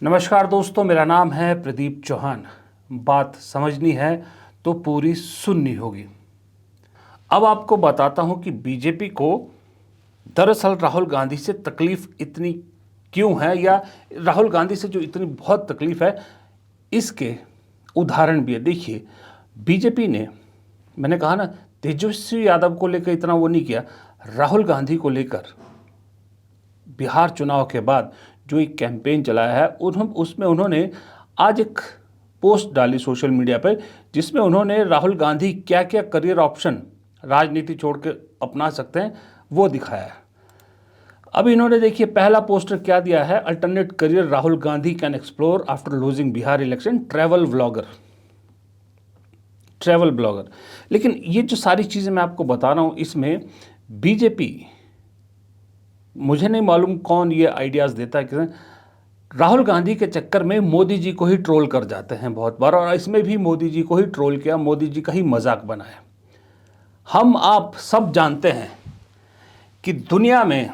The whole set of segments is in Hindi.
नमस्कार दोस्तों, मेरा नाम है प्रदीप चौहान। बात समझनी है तो पूरी सुननी होगी। अब आपको बताता हूं कि बीजेपी को दरअसल राहुल गांधी से तकलीफ इतनी क्यों है, या राहुल गांधी से जो इतनी बहुत तकलीफ है इसके उदाहरण भी है। देखिए, बीजेपी ने, मैंने कहा ना, तेजस्वी यादव को लेकर इतना वो नहीं किया। राहुल गांधी को लेकर बिहार चुनाव के बाद जो एक कैंपेन चलाया है उसमें उन्होंने आज एक पोस्ट डाली सोशल मीडिया पर, जिसमें उन्होंने राहुल गांधी क्या क्या करियर ऑप्शन राजनीति छोड़ के अपना सकते हैं वो दिखाया है। अब इन्होंने देखिए पहला पोस्टर क्या दिया है, alternate career Rahul Gandhi can explore after losing Bihar election, travel blogger. लेकिन ये जो सारी चीज़ें मैं आपको बता रहा हूँ, इसमें बीजेपी, मुझे नहीं मालूम कौन ये आइडियाज़ देता है, कि राहुल गांधी के चक्कर में मोदी जी को ही ट्रोल कर जाते हैं बहुत बार, और इसमें भी मोदी जी को ही ट्रोल किया, मोदी जी का ही मजाक बनाया। हम आप सब जानते हैं कि दुनिया में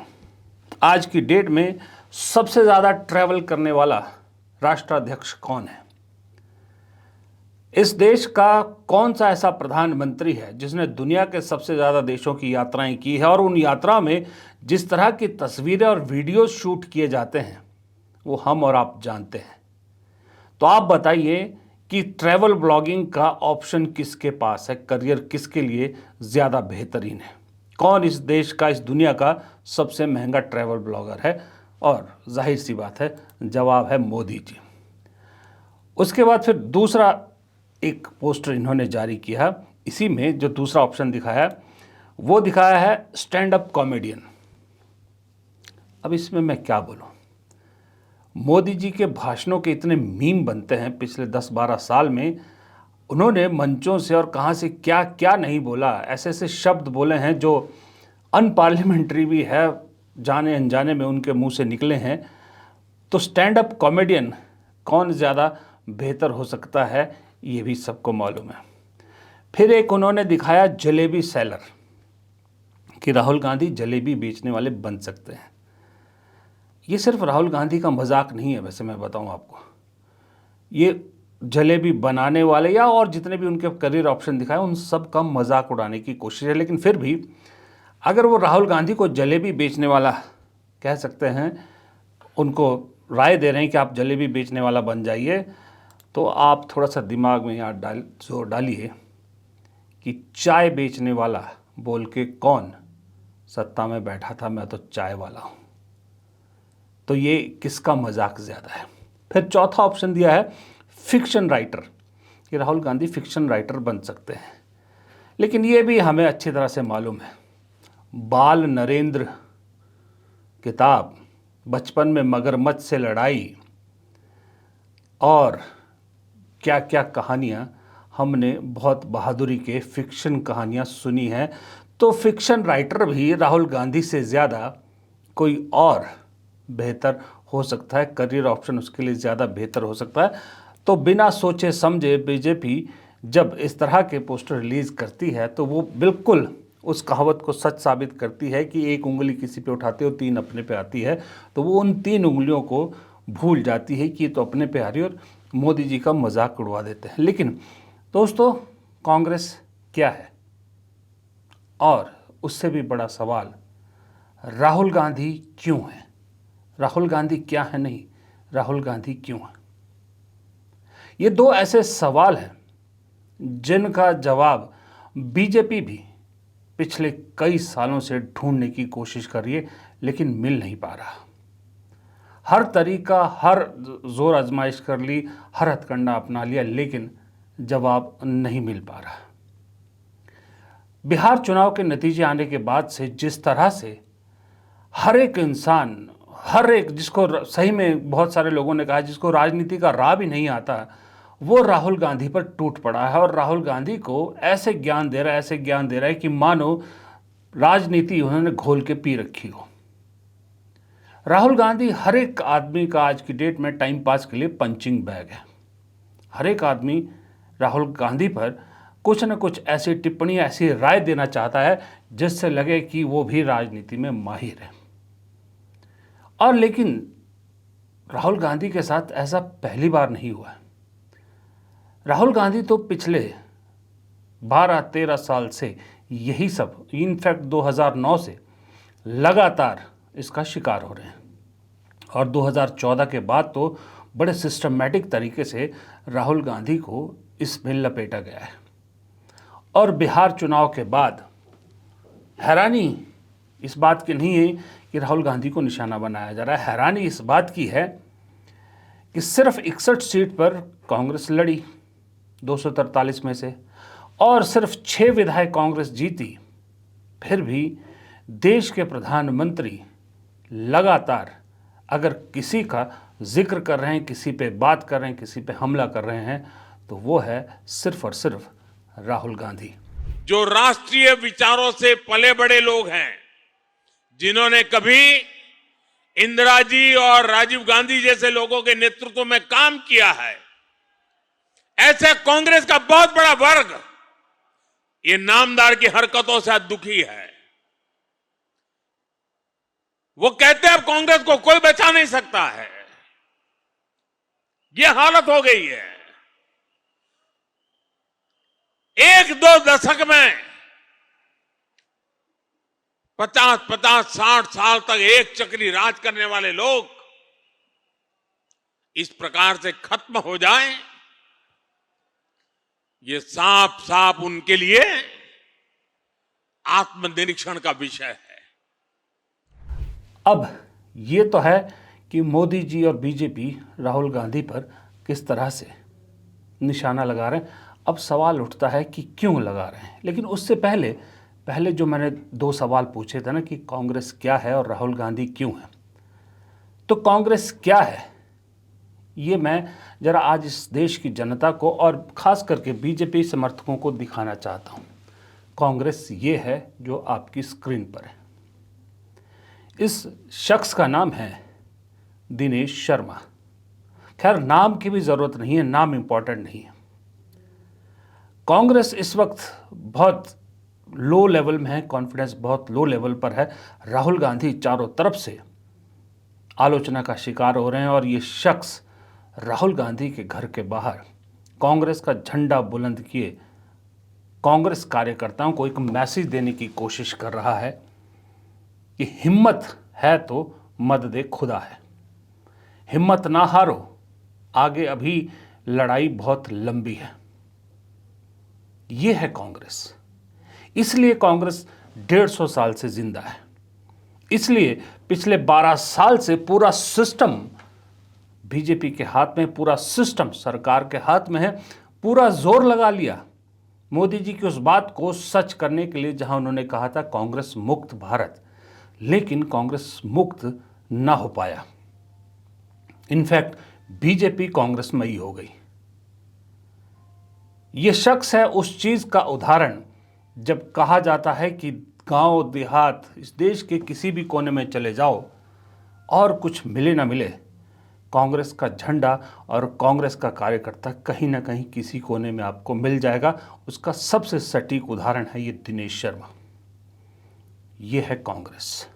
आज की डेट में सबसे ज़्यादा ट्रैवल करने वाला राष्ट्राध्यक्ष कौन है। इस देश का कौन सा ऐसा प्रधानमंत्री है जिसने दुनिया के सबसे ज़्यादा देशों की यात्राएं की है, और उन यात्रा में जिस तरह की तस्वीरें और वीडियो शूट किए जाते हैं वो हम और आप जानते हैं। तो आप बताइए कि ट्रैवल ब्लॉगिंग का ऑप्शन किसके पास है, करियर किसके लिए ज़्यादा बेहतरीन है, कौन इस देश का, इस दुनिया का सबसे महंगा ट्रैवल ब्लॉगर है? और जाहिर सी बात है, जवाब है मोदी जी। उसके बाद फिर दूसरा एक पोस्टर इन्होंने जारी किया, इसी में जो दूसरा ऑप्शन दिखाया वो दिखाया है स्टैंड अप कॉमेडियन। अब इसमें मैं क्या बोलूं, मोदी जी के भाषणों के इतने मीम बनते हैं पिछले 10-12 साल में, उन्होंने मंचों से और कहां से क्या क्या नहीं बोला, ऐसे ऐसे शब्द बोले हैं जो अनपार्लियामेंट्री भी है, जाने अनजाने में उनके मुंह से निकले हैं। तो स्टैंड अप कॉमेडियन कौन ज़्यादा बेहतर हो सकता है, ये भी सबको मालूम है। फिर एक उन्होंने दिखाया जलेबी सेलर, कि राहुल गांधी जलेबी बेचने वाले बन सकते हैं। ये सिर्फ राहुल गांधी का मजाक नहीं है, वैसे मैं बताऊं आपको, ये जलेबी बनाने वाले या और जितने भी उनके करियर ऑप्शन दिखाए उन सब का मजाक उड़ाने की कोशिश है। लेकिन फिर भी अगर वो राहुल गांधी को जलेबी बेचने वाला कह सकते हैं, उनको राय दे रहे हैं कि आप जलेबी बेचने वाला बन जाइए, तो आप थोड़ा सा दिमाग में यहाँ जोर डालिए कि चाय बेचने वाला बोल के कौन सत्ता में बैठा था, मैं तो चाय वाला हूँ। तो ये किसका मजाक ज़्यादा है। फिर चौथा ऑप्शन दिया है फिक्शन राइटर, कि राहुल गांधी फिक्शन राइटर बन सकते हैं। लेकिन ये भी हमें अच्छी तरह से मालूम है, बाल नरेंद्र किताब, बचपन में मगरमच्छ से लड़ाई और क्या क्या कहानियाँ हमने बहुत बहादुरी के फिक्शन कहानियाँ सुनी हैं। तो फिक्शन राइटर भी राहुल गांधी से ज़्यादा कोई और बेहतर हो सकता है, करियर ऑप्शन उसके लिए ज़्यादा बेहतर हो सकता है। तो बिना सोचे समझे बीजेपी जब इस तरह के पोस्टर रिलीज़ करती है तो वो बिल्कुल उस कहावत को सच साबित करती है कि एक उंगली किसी पे उठाते हो 3 अपने पे आती है। तो वो उन 3 उंगलियों को भूल जाती है कि ये तो अपने पे आ रही है, और मोदी जी का मजाक उड़वा देते हैं। लेकिन दोस्तों, कांग्रेस क्या है? और उससे भी बड़ा सवाल, राहुल गांधी क्यों है? राहुल गांधी क्या है नहीं, राहुल गांधी क्यों है? ये 2 ऐसे सवाल हैं जिनका जवाब बीजेपी भी पिछले कई सालों से ढूंढने की कोशिश कर रही है, लेकिन मिल नहीं पा रहा। हर तरीका, हर जोर आजमाइश कर ली, हर हथकंडा अपना लिया, लेकिन जवाब नहीं मिल पा रहा। बिहार चुनाव के नतीजे आने के बाद से जिस तरह से हर एक इंसान, हर एक जिसको सही में बहुत सारे लोगों ने कहा जिसको राजनीति का राह भी नहीं आता, वो राहुल गांधी पर टूट पड़ा है, और राहुल गांधी को ऐसे ज्ञान दे रहा है कि मानो राजनीति उन्होंने घोल के पी रखी हो। राहुल गांधी हर एक आदमी का आज की डेट में टाइम पास के लिए पंचिंग बैग है। हर एक आदमी राहुल गांधी पर कुछ न कुछ ऐसी टिप्पणी, ऐसी राय देना चाहता है जिससे लगे कि वो भी राजनीति में माहिर है। और लेकिन राहुल गांधी के साथ ऐसा पहली बार नहीं हुआ है। राहुल गांधी तो पिछले 12-13 साल से यही सब, इनफैक्ट 2009 से लगातार इसका शिकार हो रहे हैं और 2014 के बाद तो बड़े सिस्टमैटिक तरीके से राहुल गांधी को इसमें लपेटा गया है। और बिहार चुनाव के बाद हैरानी इस बात की नहीं है कि राहुल गांधी को निशाना बनाया जा रहा है, हैरानी इस बात की है कि सिर्फ 61 सीट पर कांग्रेस लड़ी 243 में से और सिर्फ 6 विधायक कांग्रेस जीती। फिर भी देश के प्रधानमंत्री लगातार अगर किसी का जिक्र कर रहे हैं, किसी पे बात कर रहे हैं, किसी पे हमला कर रहे हैं, तो वो है सिर्फ और सिर्फ राहुल गांधी। जो राष्ट्रीय विचारों से पले बड़े लोग हैं, जिन्होंने कभी इंदिरा जी और राजीव गांधी जैसे लोगों के नेतृत्व में काम किया है, ऐसे कांग्रेस का बहुत बड़ा वर्ग ये नामदार की हरकतों से दुखी है। वो कहते हैं अब कांग्रेस को कोई बचा नहीं सकता है। ये हालत हो गई है। 1-2 दशक में 50-50, 60 साल तक एक चक्री राज करने वाले लोग इस प्रकार से खत्म हो जाएं, ये साफ साफ उनके लिए आत्मनिरीक्षण का विषय है। अब ये तो है कि मोदी जी और बीजेपी राहुल गांधी पर किस तरह से निशाना लगा रहे हैं। अब सवाल उठता है कि क्यों लगा रहे हैं, लेकिन उससे पहले जो मैंने 2 सवाल पूछे थे ना कि कांग्रेस क्या है और राहुल गांधी क्यों है, तो कांग्रेस क्या है ये मैं जरा आज इस देश की जनता को और खास करके बीजेपी समर्थकों को दिखाना चाहता हूँ। कांग्रेस ये है जो आपकी स्क्रीन पर है। इस शख्स का नाम है दिनेश शर्मा। खैर, नाम की भी जरूरत नहीं है, नाम इंपॉर्टेंट नहीं है। कांग्रेस इस वक्त बहुत लो लेवल में है, कॉन्फिडेंस बहुत लो लेवल पर है। राहुल गांधी चारों तरफ से आलोचना का शिकार हो रहे हैं और ये शख्स राहुल गांधी के घर के बाहर कांग्रेस का झंडा बुलंद किए कांग्रेस कार्यकर्ताओं को एक मैसेज देने की कोशिश कर रहा है कि हिम्मत है तो मदद खुदा है, हिम्मत ना हारो, आगे अभी लड़ाई बहुत लंबी है। ये है कांग्रेस। इसलिए कांग्रेस 150 साल से जिंदा है। इसलिए पिछले 12 साल से पूरा सिस्टम बीजेपी के हाथ में, पूरा सिस्टम सरकार के हाथ में है। पूरा जोर लगा लिया मोदी जी की उस बात को सच करने के लिए जहां उन्होंने कहा था कांग्रेस मुक्त भारत, लेकिन कांग्रेस मुक्त ना हो पाया। इनफैक्ट बीजेपी कांग्रेसमयी हो गई। यह शख्स है उस चीज का उदाहरण जब कहा जाता है कि गांव देहात इस देश के किसी भी कोने में चले जाओ और कुछ मिले ना मिले, कांग्रेस का झंडा और कांग्रेस का कार्यकर्ता कहीं ना कहीं किसी कोने में आपको मिल जाएगा। उसका सबसे सटीक उदाहरण है ये दिनेश शर्मा। ये है कांग्रेस।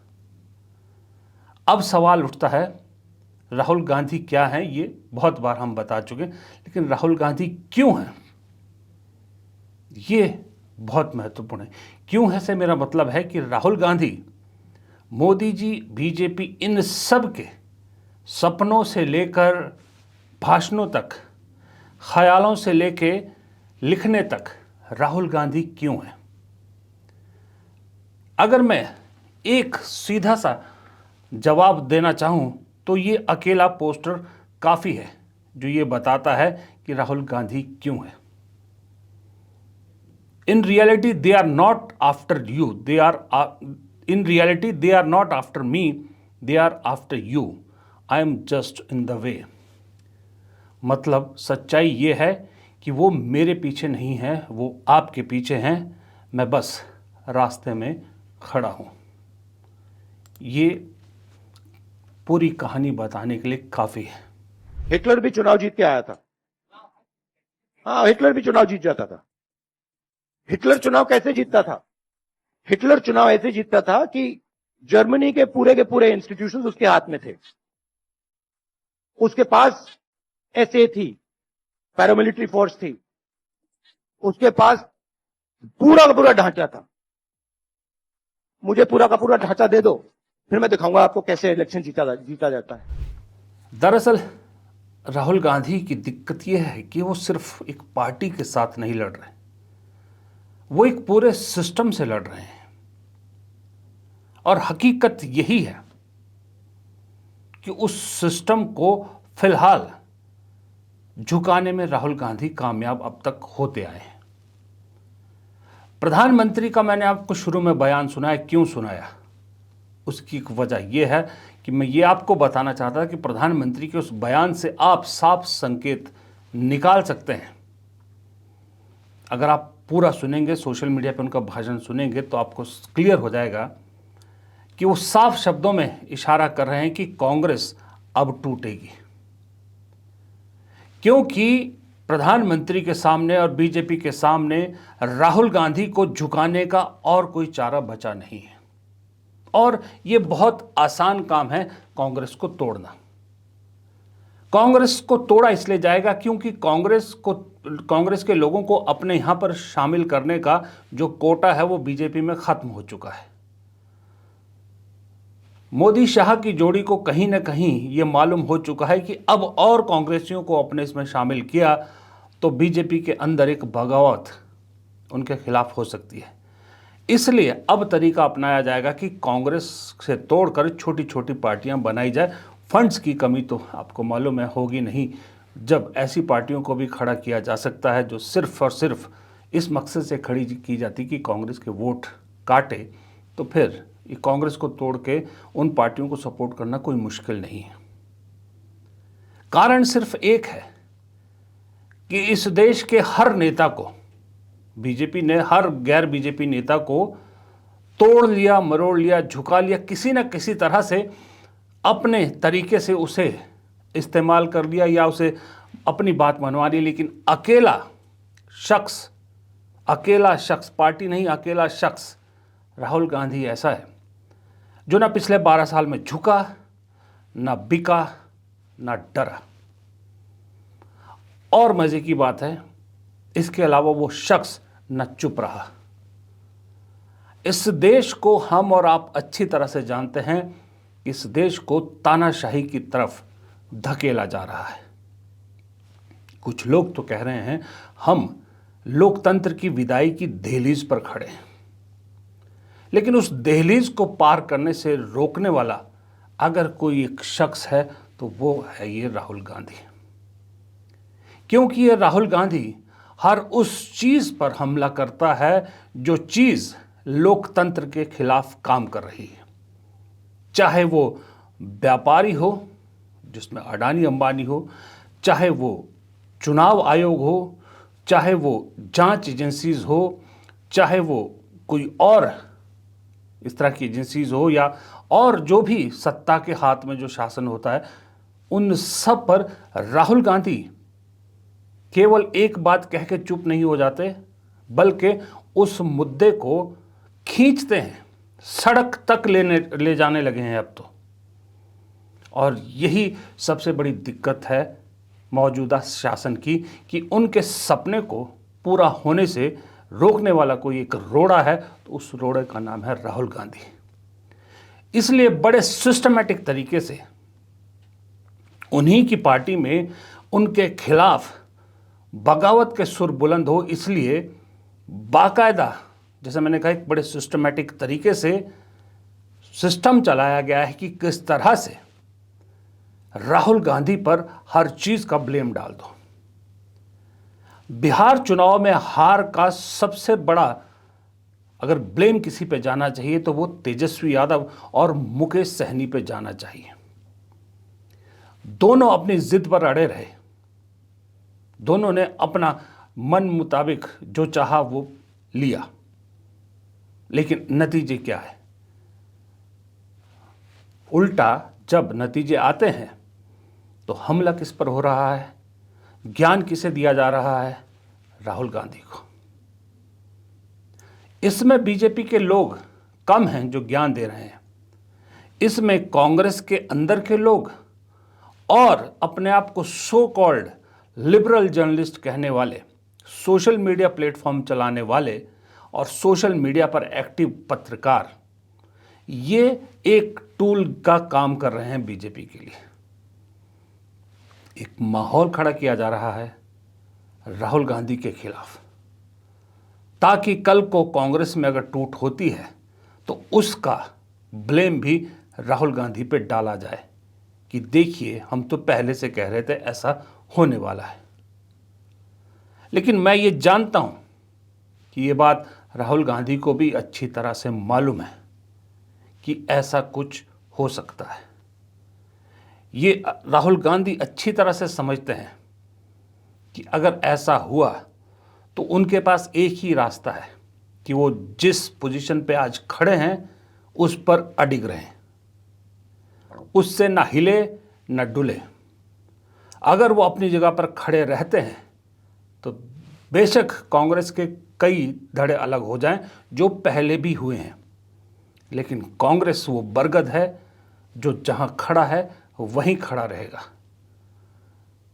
अब सवाल उठता है राहुल गांधी क्या है, ये बहुत बार हम बता चुके, लेकिन राहुल गांधी क्यों है, ये बहुत महत्वपूर्ण है। क्यों है से मेरा मतलब है कि राहुल गांधी, मोदी जी, बीजेपी, इन सब के सपनों से लेकर भाषणों तक, ख्यालों से लेकर लिखने तक राहुल गांधी क्यों है। अगर मैं एक सीधा सा जवाब देना चाहूं तो ये अकेला पोस्टर काफी है जो ये बताता है कि राहुल गांधी क्यों है। In reality they are not after you, they are in reality they are not after me, they are after you, I am just in the way. मतलब सच्चाई ये है कि वो मेरे पीछे नहीं है, वो आपके पीछे हैं, मैं बस रास्ते में खड़ा हूं। ये पूरी कहानी बताने के लिए काफी है। हिटलर भी चुनाव जीत के आया था। हाँ, हिटलर भी चुनाव जीत जाता था। हिटलर चुनाव कैसे जीतता था? हिटलर चुनाव ऐसे जीतता था कि जर्मनी के पूरे इंस्टीट्यूशंस उसके हाथ में थे। उसके पास एसए थी, पैरामिलिट्री फोर्स थी, उसके पास पूरा का पूरा ढांचा था। मुझे पूरा का पूरा ढांचा दे दो, फिर मैं दिखाऊंगा आपको कैसे इलेक्शन जीता जाता है। दरअसल राहुल गांधी की दिक्कत यह है कि वो सिर्फ एक पार्टी के साथ नहीं लड़ रहे, वो एक पूरे सिस्टम से लड़ रहे हैं। और हकीकत यही है कि उस सिस्टम को फिलहाल झुकाने में राहुल गांधी कामयाब अब तक होते आए हैं। प्रधानमंत्री का मैंने आपको शुरू में बयान सुनाया, क्यों सुनाया? उसकी एक वजह यह है कि मैं ये आपको बताना चाहता था कि प्रधानमंत्री के उस बयान से आप साफ संकेत निकाल सकते हैं। अगर आप पूरा सुनेंगे, सोशल मीडिया पर उनका भाषण सुनेंगे, तो आपको क्लियर हो जाएगा कि वो साफ शब्दों में इशारा कर रहे हैं कि कांग्रेस अब टूटेगी, क्योंकि प्रधानमंत्री के सामने और बीजेपी के सामने राहुल गांधी को झुकाने का और कोई चारा बचा नहीं है। और यह बहुत आसान काम है कांग्रेस को तोड़ना। कांग्रेस को तोड़ा इसलिए जाएगा क्योंकि कांग्रेस के लोगों को अपने यहां पर शामिल करने का जो कोटा है वो बीजेपी में खत्म हो चुका है। मोदी शाह की जोड़ी को कहीं ना कहीं यह मालूम हो चुका है कि अब और कांग्रेसियों को अपने इसमें शामिल किया तो बीजेपी के अंदर एक बगावत उनके खिलाफ हो सकती है। इसलिए अब तरीका अपनाया जाएगा कि कांग्रेस से तोड़कर छोटी छोटी पार्टियां बनाई जाए। फंड्स की कमी तो आपको मालूम है होगी नहीं, जब ऐसी पार्टियों को भी खड़ा किया जा सकता है जो सिर्फ और सिर्फ इस मकसद से खड़ी की जाती कि कांग्रेस के वोट काटे, तो फिर ये कांग्रेस को तोड़ के उन पार्टियों को सपोर्ट करना कोई मुश्किल नहीं है। कारण सिर्फ एक है कि इस देश के हर नेता को बीजेपी ने, हर गैर बीजेपी नेता को तोड़ लिया, मरोड़ लिया, झुका लिया, किसी न किसी तरह से अपने तरीके से उसे इस्तेमाल कर लिया या उसे अपनी बात मनवा ली। लेकिन अकेला शख्स, पार्टी नहीं, अकेला शख्स राहुल गांधी ऐसा है जो ना पिछले 12 साल में झुका, ना बिका, ना डरा। और मजे की बात है, इसके अलावा वो शख्स न चुप रहा। इस देश को हम और आप अच्छी तरह से जानते हैं, इस देश को तानाशाही की तरफ धकेला जा रहा है। कुछ लोग तो कह रहे हैं हम लोकतंत्र की विदाई की दहलीज पर खड़े हैं, लेकिन उस दहलीज को पार करने से रोकने वाला अगर कोई एक शख्स है तो वो है ये राहुल गांधी। क्योंकि ये राहुल गांधी हर उस चीज पर हमला करता है जो चीज लोकतंत्र के खिलाफ काम कर रही है। चाहे वो व्यापारी हो जिसमें अडानी अंबानी हो, चाहे वो चुनाव आयोग हो, चाहे वो जांच एजेंसीज हो, चाहे वो कोई और इस तरह की एजेंसीज हो, या और जो भी सत्ता के हाथ में जो शासन होता है, उन सब पर राहुल गांधी केवल एक बात कह के चुप नहीं हो जाते, बल्कि उस मुद्दे को खींचते हैं, सड़क तक ले जाने लगे हैं अब तो। और यही सबसे बड़ी दिक्कत है मौजूदा शासन की कि उनके सपने को पूरा होने से रोकने वाला कोई एक रोड़ा है, तो उस रोड़े का नाम है राहुल गांधी। इसलिए बड़े सिस्टमैटिक तरीके से उन्हीं की पार्टी में उनके खिलाफ बगावत के सुर बुलंद हो, इसलिए बाकायदा, जैसे मैंने कहा, एक बड़े सिस्टमैटिक तरीके से सिस्टम चलाया गया है कि किस तरह से राहुल गांधी पर हर चीज का ब्लेम डाल दो। बिहार चुनाव में हार का सबसे बड़ा अगर ब्लेम किसी पे जाना चाहिए तो वो तेजस्वी यादव और मुकेश सहनी पे जाना चाहिए। दोनों अपनी जिद पर अड़े रहे, दोनों ने अपना मन मुताबिक जो चाहा वो लिया, लेकिन नतीजे क्या है? उल्टा जब नतीजे आते हैं तो हमला किस पर हो रहा है, ज्ञान किसे दिया जा रहा है? राहुल गांधी को। इसमें बीजेपी के लोग कम हैं जो ज्ञान दे रहे हैं, इसमें कांग्रेस के अंदर के लोग और अपने आप को सो कॉल्ड लिबरल जर्नलिस्ट कहने वाले, सोशल मीडिया प्लेटफॉर्म चलाने वाले और सोशल मीडिया पर एक्टिव पत्रकार, ये एक टूल का काम कर रहे हैं बीजेपी के लिए। एक माहौल खड़ा किया जा रहा है राहुल गांधी के खिलाफ, ताकि कल को कांग्रेस में अगर टूट होती है तो उसका ब्लेम भी राहुल गांधी पे डाला जाए कि देखिए हम तो पहले से कह रहे थे ऐसा होने वाला है। लेकिन मैं ये जानता हूं कि ये बात राहुल गांधी को भी अच्छी तरह से मालूम है कि ऐसा कुछ हो सकता है। ये राहुल गांधी अच्छी तरह से समझते हैं कि अगर ऐसा हुआ तो उनके पास एक ही रास्ता है कि वो जिस पोजीशन पे आज खड़े हैं उस पर अडिग रहें, उससे ना हिले ना डुले। अगर वो अपनी जगह पर खड़े रहते हैं तो बेशक कांग्रेस के कई धड़े अलग हो जाएं जो पहले भी हुए हैं, लेकिन कांग्रेस वो बरगद है जो जहां खड़ा है वहीं खड़ा रहेगा।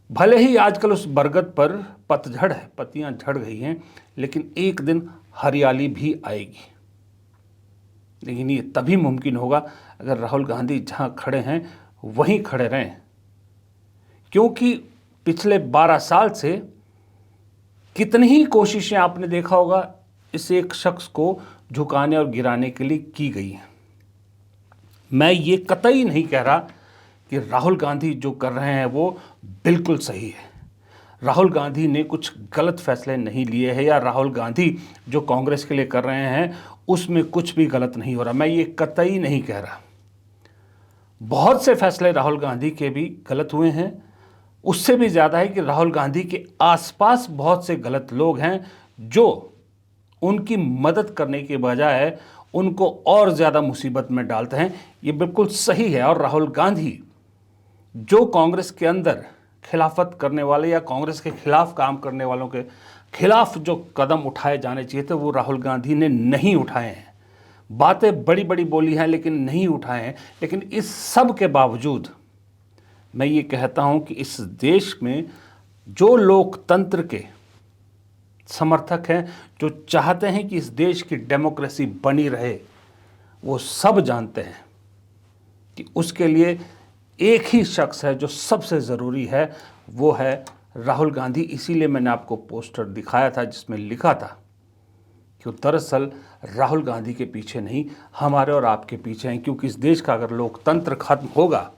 भले ही आजकल उस बरगद पर पतझड़ है, पत्तियां झड़ गई हैं, लेकिन एक दिन हरियाली भी आएगी। लेकिन ये तभी मुमकिन होगा अगर राहुल गांधी जहां खड़े हैं वहीं खड़े रहें, क्योंकि पिछले 12 साल से कितनी ही कोशिशें आपने देखा होगा इस एक शख्स को झुकाने और गिराने के लिए की गई हैं। मैं ये कतई नहीं कह रहा कि राहुल गांधी जो कर रहे हैं वो बिल्कुल सही है, राहुल गांधी ने कुछ गलत फैसले नहीं लिए हैं, या राहुल गांधी जो कांग्रेस के लिए कर रहे हैं उसमें कुछ भी गलत नहीं हो रहा। मैं ये कतई नहीं कह रहा। बहुत से फैसले राहुल गांधी के भी गलत हुए हैं, उससे भी ज़्यादा है कि राहुल गांधी के आसपास बहुत से गलत लोग हैं जो उनकी मदद करने के बजाय उनको और ज़्यादा मुसीबत में डालते हैं। ये बिल्कुल सही है। और राहुल गांधी जो कांग्रेस के अंदर खिलाफत करने वाले या कांग्रेस के खिलाफ काम करने वालों के खिलाफ जो कदम उठाए जाने चाहिए थे वो राहुल गांधी ने नहीं उठाए हैं। बातें बड़ी बड़ी बोली हैं लेकिन नहीं उठाए हैं। लेकिन इस सब के बावजूद मैं ये कहता हूं कि इस देश में जो लोकतंत्र के समर्थक हैं, जो चाहते हैं कि इस देश की डेमोक्रेसी बनी रहे, वो सब जानते हैं कि उसके लिए एक ही शख्स है जो सबसे ज़रूरी है, वो है राहुल गांधी। इसीलिए मैंने आपको पोस्टर दिखाया था जिसमें लिखा था कि दरअसल राहुल गांधी के पीछे नहीं, हमारे और आपके पीछे हैं, क्योंकि इस देश का अगर लोकतंत्र खत्म होगा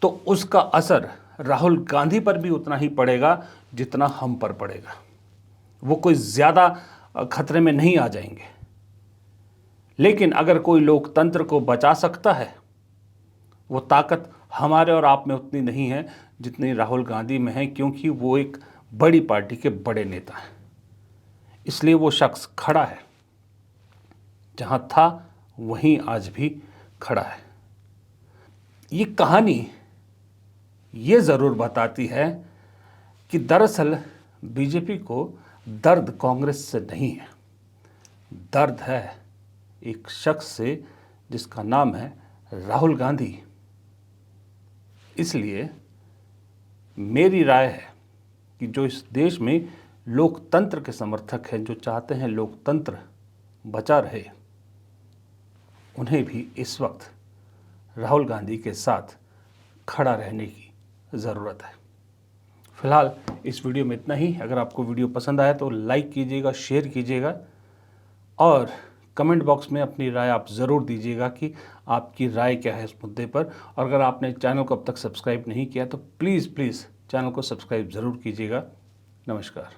तो उसका असर राहुल गांधी पर भी उतना ही पड़ेगा जितना हम पर पड़ेगा। वो कोई ज़्यादा खतरे में नहीं आ जाएंगे। लेकिन अगर कोई लोकतंत्र को बचा सकता है, वो ताकत हमारे और आप में उतनी नहीं है जितनी राहुल गांधी में है, क्योंकि वो एक बड़ी पार्टी के बड़े नेता हैं। इसलिए वो शख्स खड़ा है, जहां था वहीं आज भी खड़ा है। ये कहानी ये ज़रूर बताती है कि दरअसल बीजेपी को दर्द कांग्रेस से नहीं है, दर्द है एक शख्स से जिसका नाम है राहुल गांधी। इसलिए मेरी राय है कि जो इस देश में लोकतंत्र के समर्थक हैं, जो चाहते हैं लोकतंत्र बचा रहे, उन्हें भी इस वक्त राहुल गांधी के साथ खड़ा रहने की ज़रूरत है। फिलहाल इस वीडियो में इतना ही। अगर आपको वीडियो पसंद आया तो लाइक कीजिएगा, शेयर कीजिएगा और कमेंट बॉक्स में अपनी राय आप ज़रूर दीजिएगा कि आपकी राय क्या है इस मुद्दे पर। और अगर आपने चैनल को अब तक सब्सक्राइब नहीं किया तो प्लीज़ चैनल को सब्सक्राइब ज़रूर कीजिएगा। नमस्कार।